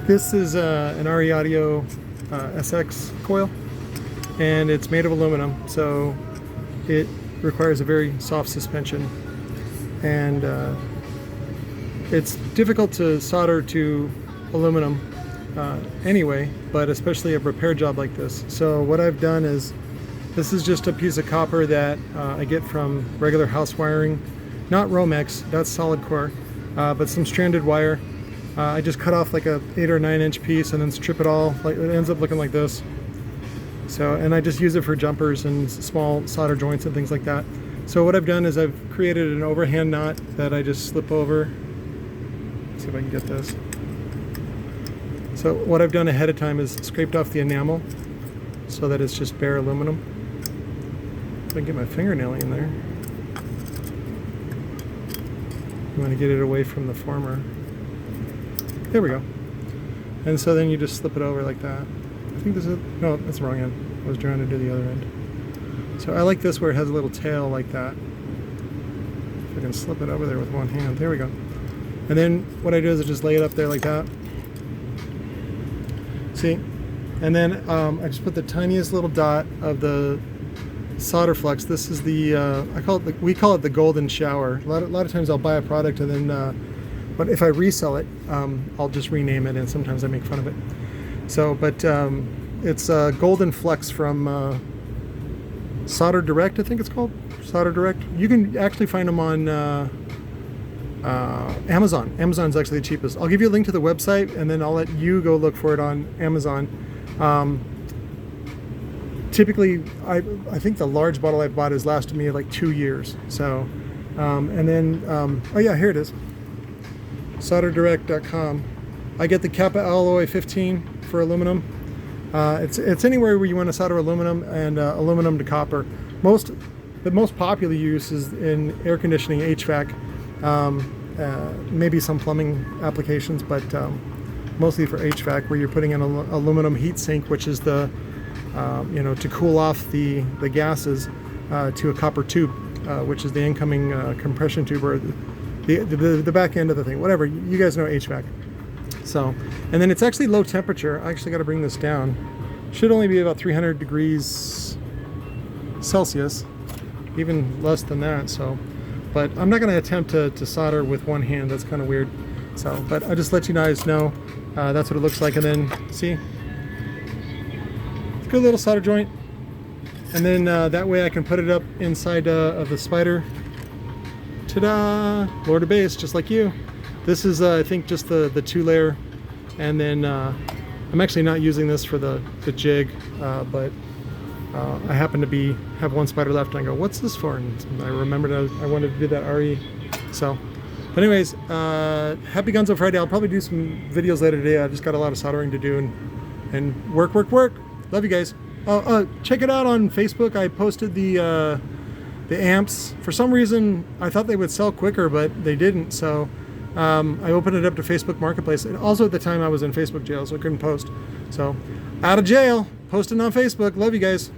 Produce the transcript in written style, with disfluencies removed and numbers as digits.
This is an RE Audio SX coil, and it's made of aluminum, so it requires a very soft suspension, and it's difficult to solder to aluminum anyway, but especially a repair job like this. So what I've done is, this is just a piece of copper that I get from regular house wiring, not Romex, that's solid core, but some stranded wire. I just cut off like a 8 or 9 inch piece and then strip it all, like it ends up looking like this. So, and I just use it for jumpers and small solder joints and things like that. So what I've done is I've created an overhand knot that I just slip over. Let's see if I can get this. So what I've done ahead of time is scraped off the enamel so that it's just bare aluminum. If I can get my fingernail in there. You want to get it away from the former. There we go. And so then you just slip it over like that. I think this is, no, that's the wrong end. I was trying to do the other end. So I like this where it has a little tail like that. If I can slip it over there with one hand. There we go. And then what I do is I just lay it up there like that. See? And then I just put the tiniest little dot of the solder flux. This is the, we call it the golden shower. A lot of times I'll buy a product and then, but if I resell it, I'll just rename it, and sometimes I make fun of it. So, but it's Golden Flux from Solder Direct, I think it's called. Solder Direct. You can actually find them on Amazon. Amazon's actually the cheapest. I'll give you a link to the website, and then I'll let you go look for it on Amazon. Typically, I think the large bottle I bought has lasted me like 2 years. So, and then, oh yeah, here it is. solderdirect.com. I get the Kappa Alloy 15 for aluminum. It's anywhere where you want to solder aluminum and aluminum to copper. The most popular use is in air conditioning, HVAC, maybe some plumbing applications, but mostly for HVAC, where you're putting in an aluminum heat sink, which is the to cool off the gases to a copper tube, which is the incoming compression tube, or the back end of the thing, whatever. You guys know HVAC. So, and then it's actually low temperature. I actually got to bring this down. Should only be about 300 degrees Celsius, even less than that. So, but I'm not going to attempt to solder with one hand. That's kind of weird. So, but I just let you guys know that's what it looks like. And then see, it's a good little solder joint. And then that way I can put it up inside of the spider. Ta-da! Lower to base, just like you. This is, I think, just the 2-layer. And then I'm actually not using this for the jig, but I happen to have one spider left, and I go, what's this for? And I remembered I wanted to do that RE. So, but anyways, happy Gunzo Friday. I'll probably do some videos later today. I just got a lot of soldering to do and work. Love you guys. Check it out on Facebook. I posted the amps. For some reason, I thought they would sell quicker, but they didn't. So I opened it up to Facebook Marketplace. And also at the time I was in Facebook jail, so I couldn't post. So out of jail, posting on Facebook. Love you guys.